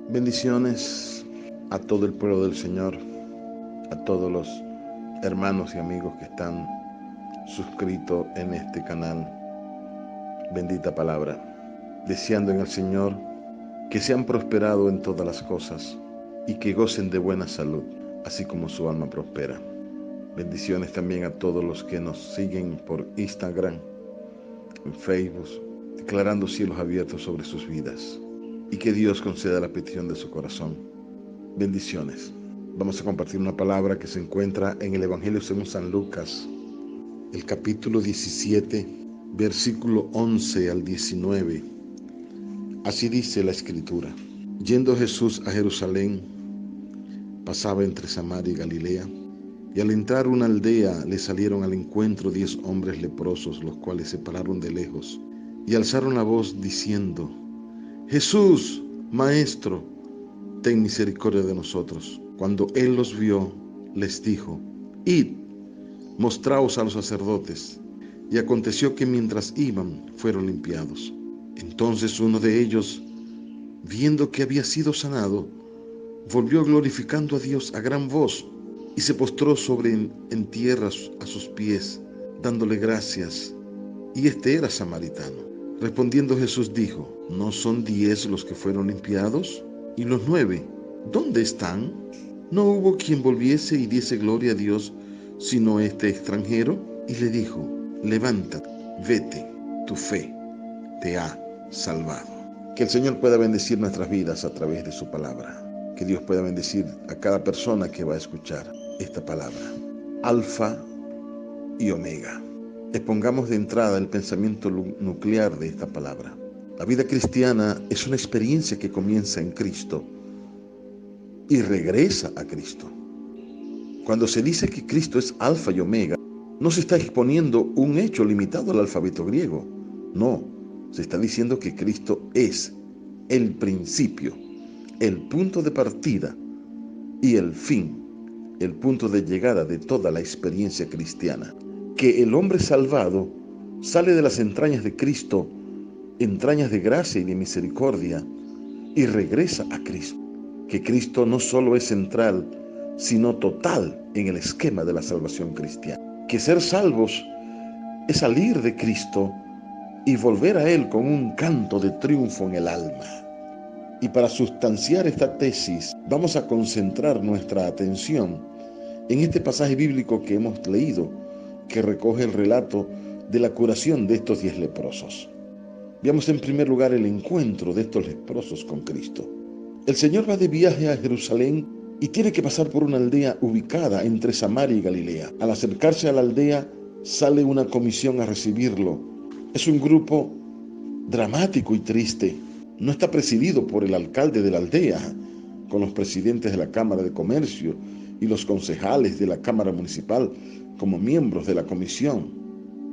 Bendiciones a todo el pueblo del Señor, a todos los hermanos y amigos que están suscritos en este canal. Bendita palabra. Deseando en el Señor que sean prosperados en todas las cosas y que gocen de buena salud, así como su alma prospera. Bendiciones también a todos los que nos siguen por Instagram, en Facebook, declarando cielos abiertos sobre sus vidas. Y que Dios conceda la petición de su corazón. Bendiciones. Vamos a compartir una palabra que se encuentra en el Evangelio según San Lucas, el capítulo 17, versículo 11 al 19. Así dice la Escritura. Yendo Jesús a Jerusalén, pasaba entre Samaria y Galilea, y al entrar una aldea le salieron al encuentro 10 hombres leprosos, los cuales se pararon de lejos y alzaron la voz diciendo: Jesús, Maestro, ten misericordia de nosotros. Cuando él los vio, les dijo: Id, mostraos a los sacerdotes. Y aconteció que mientras iban, fueron limpiados. Entonces uno de ellos, viendo que había sido sanado, volvió glorificando a Dios a gran voz, y se postró en tierra a sus pies, dándole gracias. Y este era samaritano. Respondiendo Jesús dijo: ¿No son 10 los que fueron limpiados? ¿Y los 9, dónde están? ¿No hubo quien volviese y diese gloria a Dios, sino este extranjero? Y le dijo: levántate, vete, tu fe te ha salvado. Que el Señor pueda bendecir nuestras vidas a través de su palabra. Que Dios pueda bendecir a cada persona que va a escuchar esta palabra. Alfa y Omega. Expongamos de entrada el pensamiento nuclear de esta palabra. La vida cristiana es una experiencia que comienza en Cristo y regresa a Cristo. Cuando se dice que Cristo es Alfa y Omega, no se está exponiendo un hecho limitado al alfabeto griego. No, se está diciendo que Cristo es el principio, el punto de partida y el fin, el punto de llegada de toda la experiencia cristiana. Que el hombre salvado sale de las entrañas de Cristo, entrañas de gracia y de misericordia, y regresa a Cristo. Que Cristo no solo es central, sino total en el esquema de la salvación cristiana. Que ser salvos es salir de Cristo y volver a Él con un canto de triunfo en el alma. Y para sustanciar esta tesis, vamos a concentrar nuestra atención en este pasaje bíblico que hemos leído, que recoge el relato de la curación de estos 10 leprosos. Veamos en primer lugar el encuentro de estos leprosos con Cristo. El Señor va de viaje a Jerusalén y tiene que pasar por una aldea ubicada entre Samaria y Galilea. Al acercarse a la aldea, sale una comisión a recibirlo. Es un grupo dramático y triste. No está presidido por el alcalde de la aldea, con los presidentes de la Cámara de Comercio y los concejales de la Cámara Municipal como miembros de la comisión.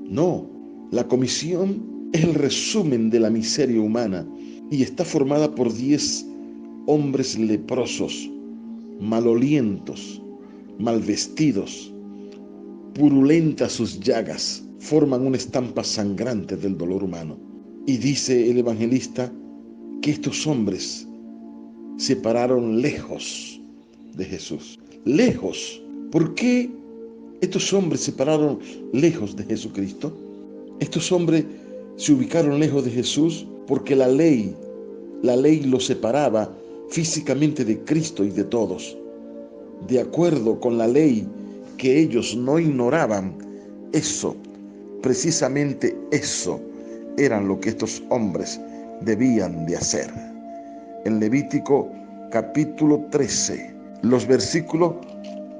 No, la comisión es el resumen de la miseria humana y está formada por 10 hombres leprosos, malolientos, mal vestidos, purulentas sus llagas, forman una estampa sangrante del dolor humano. Y dice el evangelista que estos hombres se pararon lejos de Jesús. Lejos. ¿Por qué estos hombres se pararon lejos de Jesucristo? Estos hombres se ubicaron lejos de Jesús porque la ley los separaba físicamente de Cristo y de todos. De acuerdo con la ley que ellos no ignoraban, precisamente eso, eran lo que estos hombres debían de hacer. En Levítico capítulo 13, los versículos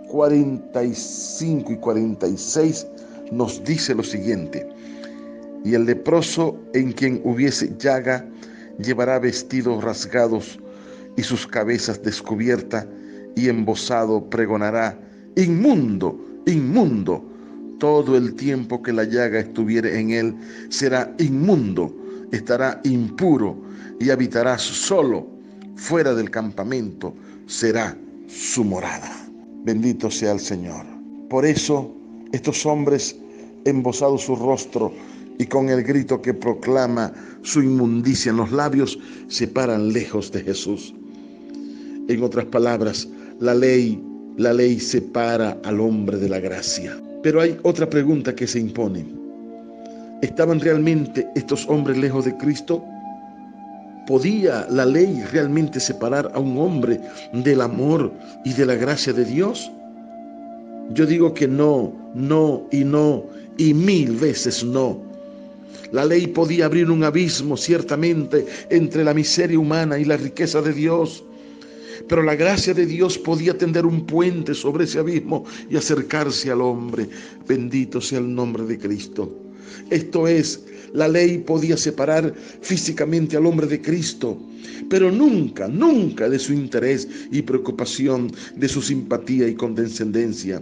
45 y 46 nos dice lo siguiente: y el leproso en quien hubiese llaga llevará vestidos rasgados y sus cabezas descubiertas, y embozado pregonará: inmundo, inmundo. Todo el tiempo que la llaga estuviere en él será inmundo, estará impuro y habitará solo fuera del campamento, será su morada. Bendito sea el Señor. Por eso estos hombres, embozado su rostro y con el grito que proclama su inmundicia en los labios, se paran lejos de Jesús. En otras palabras, la ley separa al hombre de la gracia. Pero hay otra pregunta que se impone. ¿Estaban realmente estos hombres lejos de Cristo? ¿Podía la ley realmente separar a un hombre del amor y de la gracia de Dios? Yo digo que no, no y 1000 veces no. La ley podía abrir un abismo, ciertamente, entre la miseria humana y la riqueza de Dios, pero la gracia de Dios podía tender un puente sobre ese abismo y acercarse al hombre. Bendito sea el nombre de Cristo. Esto es, la ley podía separar físicamente al hombre de Cristo, pero nunca de su interés y preocupación, de su simpatía y condescendencia.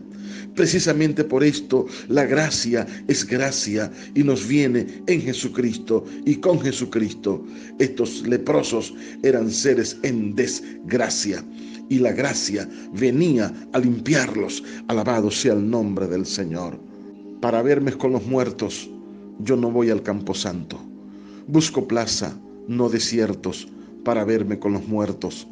Precisamente por esto, la gracia es gracia y nos viene en Jesucristo y con Jesucristo. Estos leprosos eran seres en desgracia y la gracia venía a limpiarlos. Alabado sea el nombre del Señor. Para verme con los muertos, yo no voy al camposanto. Busco plaza, no desiertos, para verme con los muertos.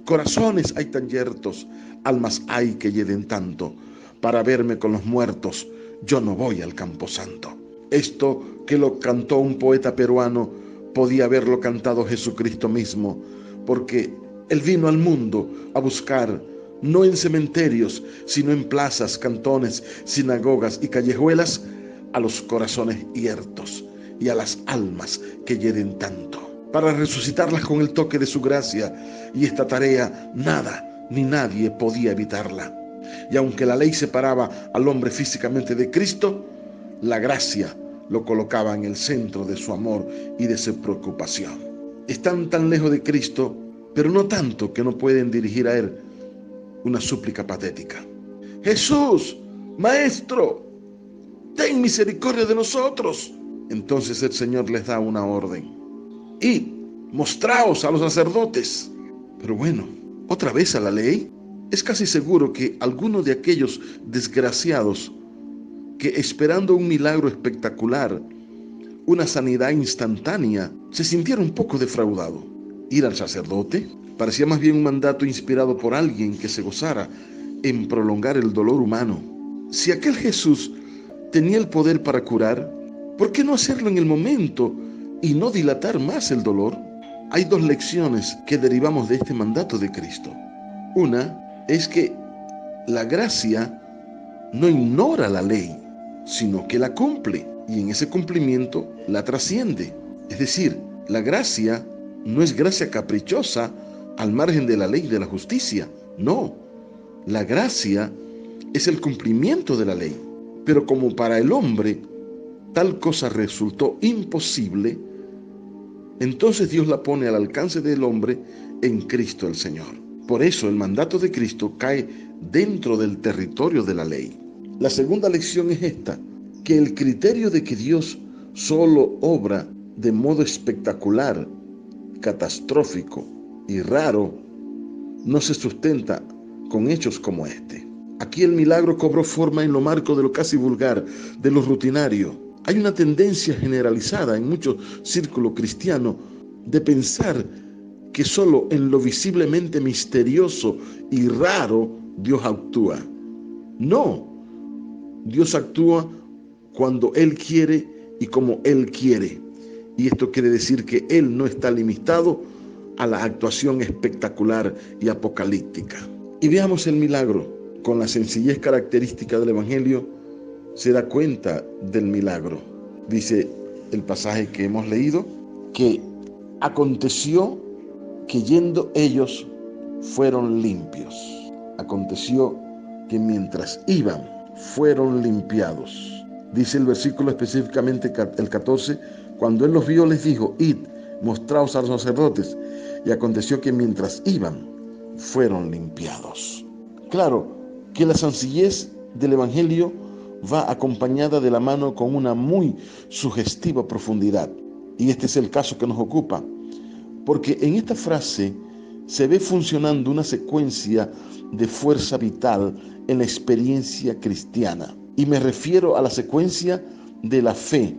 Corazones hay tan yertos, almas hay que hieden tanto. Para verme con los muertos, yo no voy al camposanto. Esto que lo cantó un poeta peruano, podía haberlo cantado Jesucristo mismo, porque Él vino al mundo a buscar, no en cementerios, sino en plazas, cantones, sinagogas y callejuelas, a los corazones hiertos y a las almas que hieden tanto, para resucitarlas con el toque de su gracia, y esta tarea nada ni nadie podía evitarla. Y aunque la ley separaba al hombre físicamente de Cristo, la gracia lo colocaba en el centro de su amor y de su preocupación. Están tan lejos de Cristo, pero no tanto que no pueden dirigir a Él una súplica patética. Jesús, Maestro, ten misericordia de nosotros. Entonces el Señor les da una orden. Id, mostraos a los sacerdotes. Pero bueno, otra vez a la ley. Es casi seguro que algunos de aquellos desgraciados que, esperando un milagro espectacular, una sanidad instantánea, se sintieron un poco defraudados. Ir al sacerdote parecía más bien un mandato inspirado por alguien que se gozara en prolongar el dolor humano. Si aquel Jesús tenía el poder para curar, ¿por qué no hacerlo en el momento y no dilatar más el dolor? Hay dos lecciones que derivamos de este mandato de Cristo. Una es que la gracia no ignora la ley, sino que la cumple, y en ese cumplimiento la trasciende. Es decir, la gracia no es gracia caprichosa al margen de la ley y de la justicia. No, la gracia es el cumplimiento de la ley. Pero como para el hombre tal cosa resultó imposible, entonces Dios la pone al alcance del hombre en Cristo el Señor. Por eso el mandato de Cristo cae dentro del territorio de la ley. La segunda lección es esta, que el criterio de que Dios solo obra de modo espectacular, catastrófico y raro, no se sustenta con hechos como este. Aquí el milagro cobró forma en lo marco de lo casi vulgar, de lo rutinario. Hay una tendencia generalizada en muchos círculos cristianos de pensar que solo en lo visiblemente misterioso y raro Dios actúa. No, Dios actúa cuando Él quiere y como Él quiere. Y esto quiere decir que Él no está limitado a la actuación espectacular y apocalíptica. Y veamos el milagro. Con la sencillez característica del Evangelio, se da cuenta del milagro. Dice el pasaje que hemos leído, que aconteció que yendo ellos fueron limpios. Aconteció que mientras iban fueron limpiados. Dice el versículo específicamente el 14, cuando Él los vio les dijo, id, mostraos a los sacerdotes. Y aconteció que mientras iban fueron limpiados. Claro que la sencillez del Evangelio va acompañada de la mano con una muy sugestiva profundidad. Y este es el caso que nos ocupa. Porque en esta frase se ve funcionando una secuencia de fuerza vital en la experiencia cristiana. Y me refiero a la secuencia de la fe,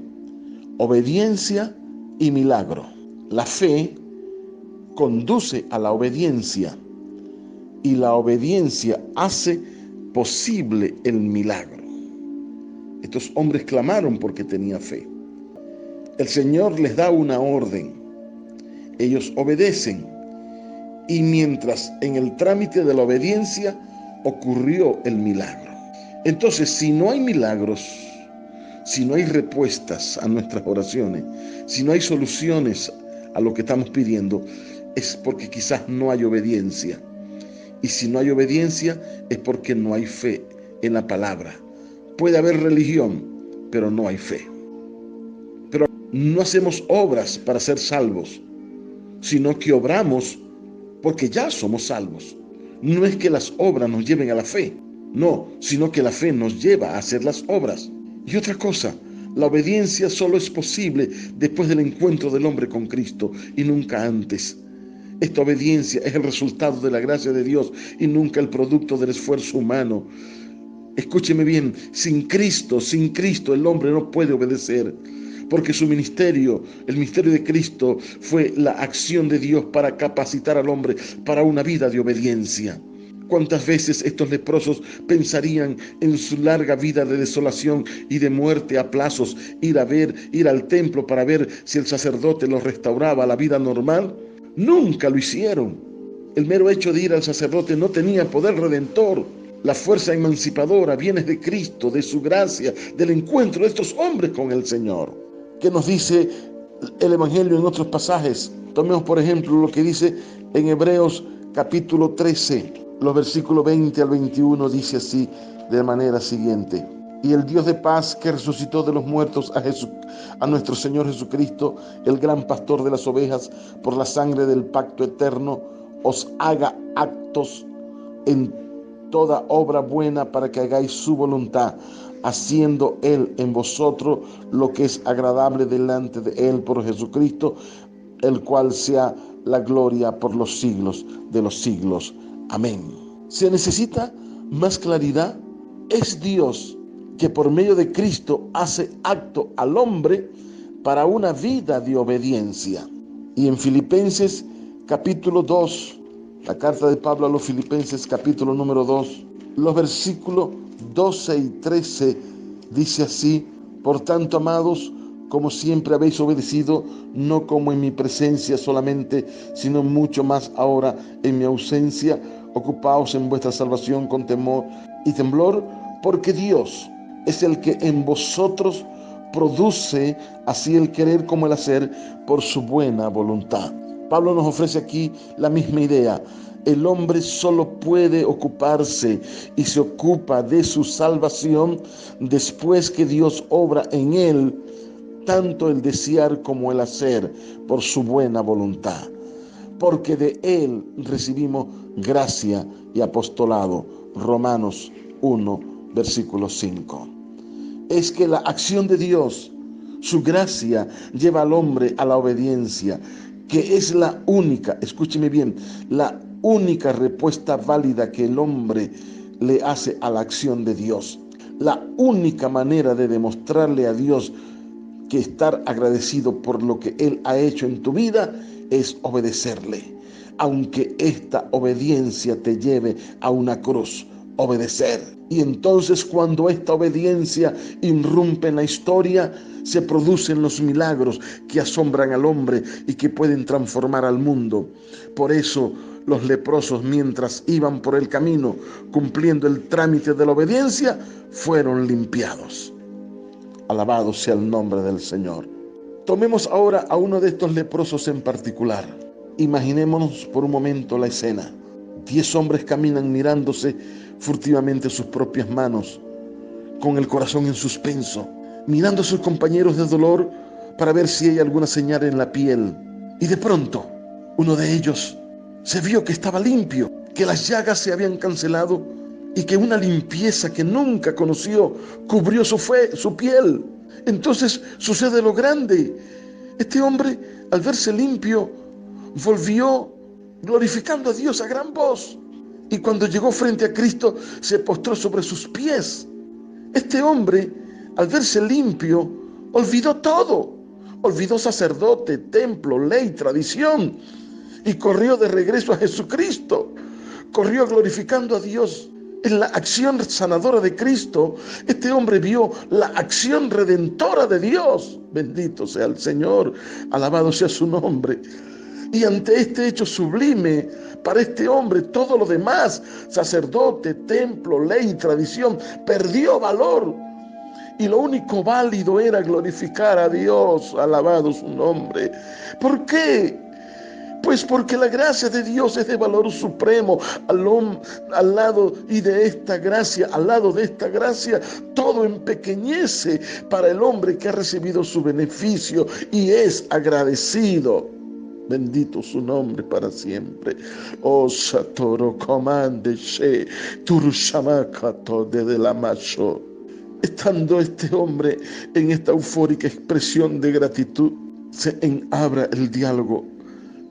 obediencia y milagro. La fe conduce a la obediencia y la obediencia hace posible el milagro. Estos hombres clamaron porque tenía fe. El Señor les da una orden. Ellos obedecen. Y mientras en el trámite de la obediencia ocurrió el milagro. Entonces, si no hay milagros, si no hay respuestas a nuestras oraciones, si no hay soluciones a lo que estamos pidiendo, es porque quizás no hay obediencia. Y si no hay obediencia, es porque no hay fe en la palabra. Puede haber religión, pero no hay fe. Pero no hacemos obras para ser salvos, sino que obramos porque ya somos salvos. No es que las obras nos lleven a la fe, no, sino que la fe nos lleva a hacer las obras. Y otra cosa, la obediencia solo es posible después del encuentro del hombre con Cristo y nunca antes. Esta obediencia es el resultado de la gracia de Dios y nunca el producto del esfuerzo humano. Escúcheme bien, sin Cristo el hombre no puede obedecer, porque su ministerio, el ministerio de Cristo, fue la acción de Dios para capacitar al hombre para una vida de obediencia. ¿Cuántas veces estos leprosos pensarían en su larga vida de desolación y de muerte a plazos, ir al templo para ver si el sacerdote los restauraba a la vida normal? Nunca lo hicieron. El mero hecho de ir al sacerdote no tenía poder redentor. La fuerza emancipadora viene de Cristo, de su gracia, del encuentro de estos hombres con el Señor. ¿Qué nos dice el Evangelio en otros pasajes? Tomemos por ejemplo lo que dice en Hebreos capítulo 13, los versículos 20 al 21, dice así de manera siguiente: y el Dios de paz, que resucitó de los muertos a nuestro Señor Jesucristo, el gran pastor de las ovejas, por la sangre del pacto eterno, os haga actos en toda obra buena para que hagáis su voluntad, haciendo Él en vosotros lo que es agradable delante de Él por Jesucristo, el cual sea la gloria por los siglos de los siglos. Amén. ¿Se necesita más claridad? Es Dios que por medio de Cristo hace acto al hombre para una vida de obediencia. Y en Filipenses capítulo 2, la carta de Pablo a los Filipenses capítulo número 2, los versículos 12 y 13 dice así: por tanto, amados, como siempre habéis obedecido, no como en mi presencia solamente, sino mucho más ahora en mi ausencia, ocupaos en vuestra salvación con temor y temblor, porque Dios es el que en vosotros produce así el querer como el hacer por su buena voluntad. Pablo nos ofrece aquí la misma idea. El hombre solo puede ocuparse y se ocupa de su salvación después que Dios obra en él tanto el desear como el hacer por su buena voluntad. Porque de él recibimos gracia y apostolado. Romanos 1, versículo 5. Es que la acción de Dios, su gracia, lleva al hombre a la obediencia, que es la única, escúcheme bien, la única respuesta válida que el hombre le hace a la acción de Dios. La única manera de demostrarle a Dios que estar agradecido por lo que Él ha hecho en tu vida es obedecerle, aunque esta obediencia te lleve a una cruz. Obedecer. Y entonces, cuando esta obediencia irrumpe en la historia, se producen los milagros que asombran al hombre y que pueden transformar al mundo. Por eso los leprosos, mientras iban por el camino cumpliendo el trámite de la obediencia, fueron limpiados. Alabado sea el nombre del Señor. Tomemos ahora a uno de estos leprosos en particular. Imaginémonos por un momento la escena. 10 hombres caminan mirándose furtivamente sus propias manos, con el corazón en suspenso, mirando a sus compañeros de dolor para ver si hay alguna señal en la piel. Y de pronto, uno de ellos se vio que estaba limpio, que las llagas se habían cancelado y que una limpieza que nunca conoció cubrió su piel. Entonces sucede lo grande. Este hombre, al verse limpio, volvió glorificando a Dios a gran voz. Y cuando llegó frente a Cristo, se postró sobre sus pies. Este hombre, al verse limpio, olvidó todo. Olvidó sacerdote, templo, ley, tradición, y corrió de regreso a Jesucristo. corrió glorificando a Dios. En la acción sanadora de Cristo, este hombre vio la acción redentora de Dios. Bendito sea el Señor, alabado sea su nombre. Y ante este hecho sublime, para este hombre todo lo demás, sacerdote, templo, ley, tradición, perdió valor. Y lo único válido era glorificar a Dios, alabado su nombre. ¿Por qué? Pues porque la gracia de Dios es de valor supremo. Al lado de esta gracia, todo empequeñece para el hombre que ha recibido su beneficio y es agradecido. Bendito su nombre para siempre. Oh, Satoro comande she turushamakato de la macho. Estando este hombre en esta eufórica expresión de gratitud, se abra el diálogo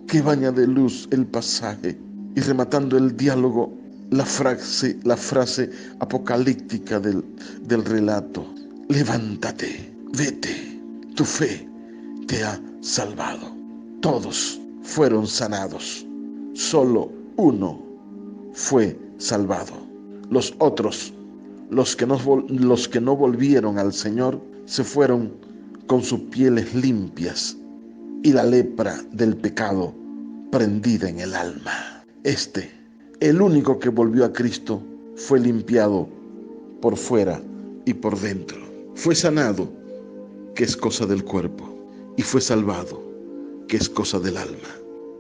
que baña de luz el pasaje, y rematando el diálogo, la frase apocalíptica del relato: levántate, vete, tu fe te ha salvado. Todos fueron sanados, solo uno fue salvado. Los otros, los que no volvieron al Señor, se fueron con sus pieles limpias y la lepra del pecado prendida en el alma. El único que volvió a Cristo, fue limpiado por fuera y por dentro. Fue sanado, que es cosa del cuerpo, y fue salvado, que es cosa del alma.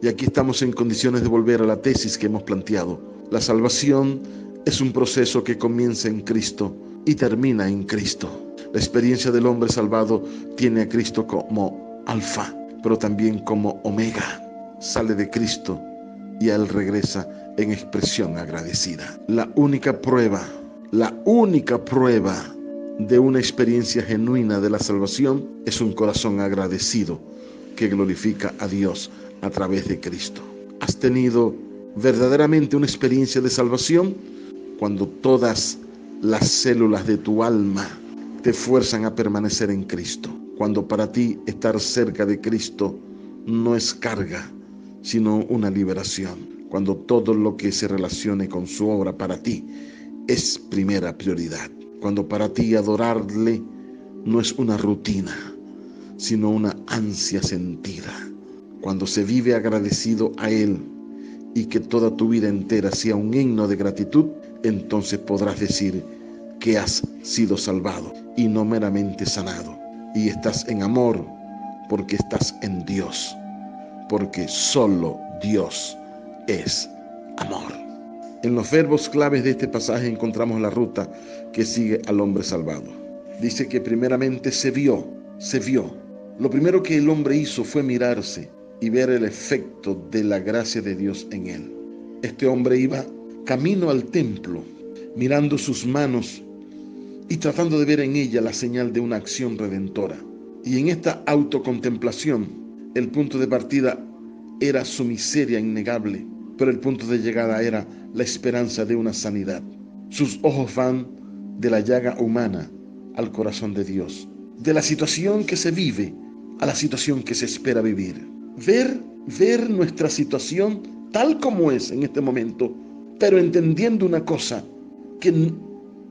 Y aquí estamos en condiciones de volver a la tesis que hemos planteado. La salvación es un proceso que comienza en Cristo y termina en Cristo. La experiencia del hombre salvado tiene a Cristo como alfa, pero también como omega. Sale de Cristo y a Él regresa en expresión agradecida. La única prueba de una experiencia genuina de la salvación es un corazón agradecido que glorifica a Dios a través de Cristo. ¿Has tenido verdaderamente una experiencia de salvación? Cuando todas las células de tu alma te fuerzan a permanecer en Cristo. Cuando para ti estar cerca de Cristo no es carga, sino una liberación. Cuando todo lo que se relacione con su obra para ti es primera prioridad. Cuando para ti adorarle no es una rutina, sino una ansia sentida. Cuando se vive agradecido a Él y que toda tu vida entera sea un himno de gratitud, entonces podrás decir que has sido salvado y no meramente sanado. Y estás en amor porque estás en Dios, porque solo Dios es amor. En los verbos claves de este pasaje encontramos la ruta que sigue al hombre salvado. Dice que primeramente se vio. Lo primero que el hombre hizo fue mirarse y ver el efecto de la gracia de Dios en él. Este hombre iba camino al templo, mirando sus manos y tratando de ver en ella la señal de una acción redentora. Y en esta autocontemplación, el punto de partida era su miseria innegable, pero el punto de llegada era la esperanza de una sanidad. Sus ojos van de la llaga humana al corazón de Dios, de la situación que se vive a la situación que se espera vivir. Ver nuestra situación tal como es en este momento, pero entendiendo una cosa, que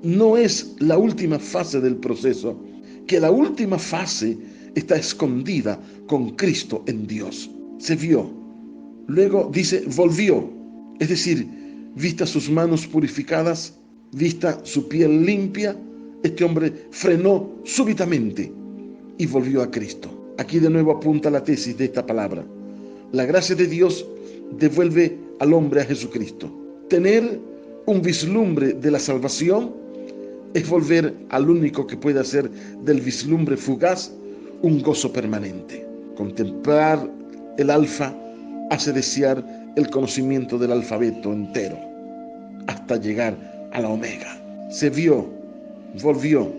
no es la última fase del proceso, que la última fase está escondida con Cristo en Dios. Se vio. Luego dice, volvió. Es decir, vista sus manos purificadas, vista su piel limpia, este hombre frenó súbitamente y volvió a Cristo. Aquí de nuevo apunta la tesis de esta palabra. La gracia de Dios devuelve al hombre a Jesucristo. Tener un vislumbre de la salvación es volver al único que puede hacer del vislumbre fugaz un gozo permanente. Contemplar el alfa hace desear el conocimiento del alfabeto entero, hasta llegar a la omega. Se vio, volvió,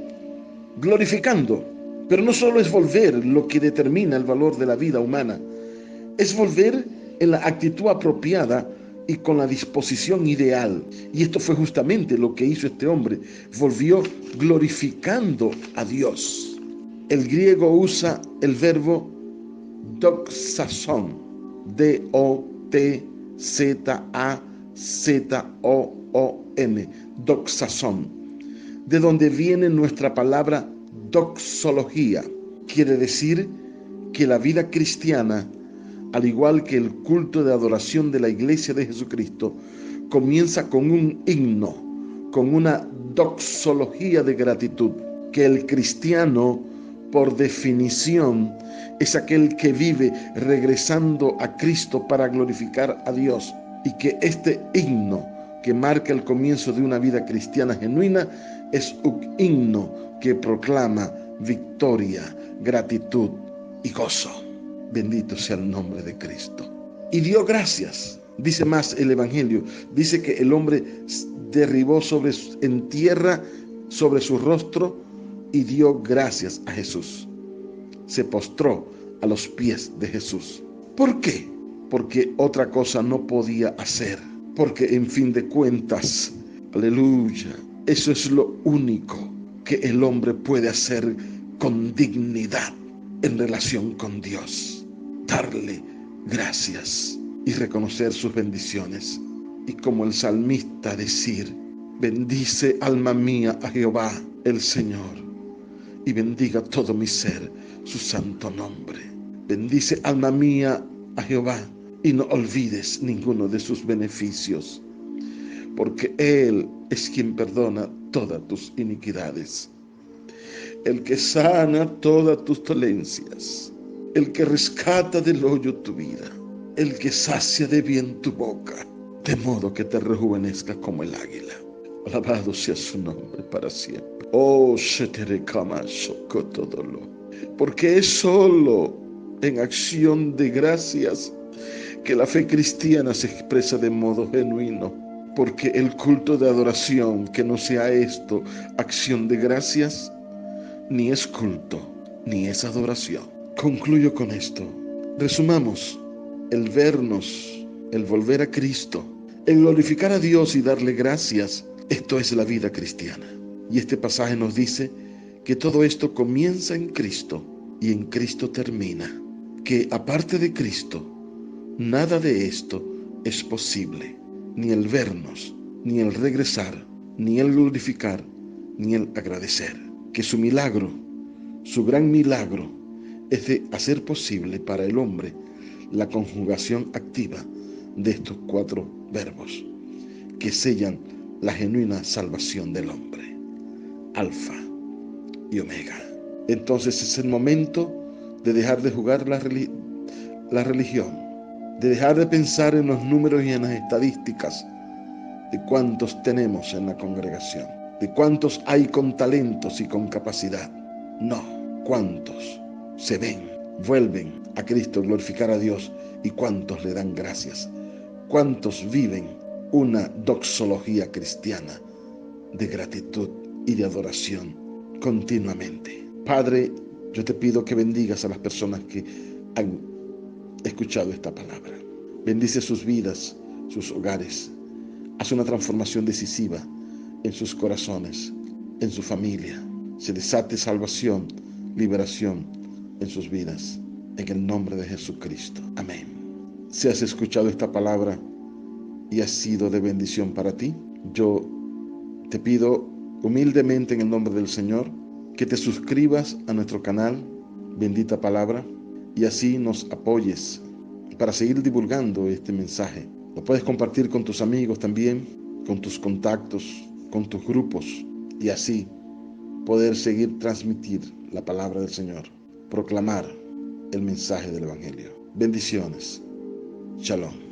glorificando. Pero no solo es volver lo que determina el valor de la vida humana, es volver en la actitud apropiada y con la disposición ideal. Y esto fue justamente lo que hizo este hombre. Volvió glorificando a Dios. El griego usa el verbo doxazón, D-O-T-Z-A-Z-O-N, doxazón, de donde viene nuestra palabra doxología. Quiere decir que la vida cristiana, al igual que el culto de adoración de la Iglesia de Jesucristo, comienza con un himno, con una doxología de gratitud, que el cristiano, por definición, es aquel que vive regresando a Cristo para glorificar a Dios, y que este himno que marca el comienzo de una vida cristiana genuina es un himno que proclama victoria, gratitud y gozo. Bendito sea el nombre de Cristo. Y dio gracias. Dice más el Evangelio. Dice que el hombre derribó en tierra sobre su rostro y dio gracias a Jesús. Se postró a los pies de Jesús. ¿Por qué? Porque otra cosa no podía hacer. Porque en fin de cuentas, aleluya, eso es lo único que el hombre puede hacer con dignidad en relación con Dios. Darle gracias y reconocer sus bendiciones. Y como el salmista decir: bendice alma mía a Jehová el Señor, y bendiga todo mi ser su santo nombre. Bendice alma mía a Jehová y no olvides ninguno de sus beneficios, porque Él es quien perdona todas tus iniquidades, el que sana todas tus dolencias, el que rescata del hoyo tu vida, el que sacia de bien tu boca, de modo que te rejuvenezca como el águila. Alabado sea su nombre para siempre. Oh, porque es solo en acción de gracias que la fe cristiana se expresa de modo genuino. Porque el culto de adoración que no sea esto, acción de gracias, ni es culto, ni es adoración. Concluyo con esto. Resumamos: el vernos, el volver a Cristo, el glorificar a Dios y darle gracias, esto es la vida cristiana. Y este pasaje nos dice que todo esto comienza en Cristo y en Cristo termina. Que aparte de Cristo, nada de esto es posible. Ni el vernos, ni el regresar, ni el glorificar, ni el agradecer. Que su milagro, su gran milagro, es de hacer posible para el hombre la conjugación activa de estos 4 verbos que sellan la genuina salvación del hombre: Alfa y Omega. Entonces es el momento de dejar de jugar la religión, de dejar de pensar en los números y en las estadísticas de cuántos tenemos en la congregación, de cuántos hay con talentos y con capacidad. No, cuántos se ven, vuelven a Cristo, glorificar a Dios, y cuántos le dan gracias, cuántos viven una doxología cristiana de gratitud y de adoración continuamente. Padre, yo te pido que bendigas a las personas que han escuchado esta palabra. Bendice sus vidas, sus hogares. Haz una transformación decisiva en sus corazones, en su familia. Se desate salvación, liberación en sus vidas, en el nombre de Jesucristo. Amén. Si has escuchado esta palabra y ha sido de bendición para ti, yo te pido humildemente en el nombre del Señor que te suscribas a nuestro canal Bendita Palabra y así nos apoyes para seguir divulgando este mensaje. Lo puedes compartir con tus amigos también, con tus contactos, con tus grupos, y así poder seguir transmitir la palabra del Señor, proclamar el mensaje del Evangelio. Bendiciones. Shalom.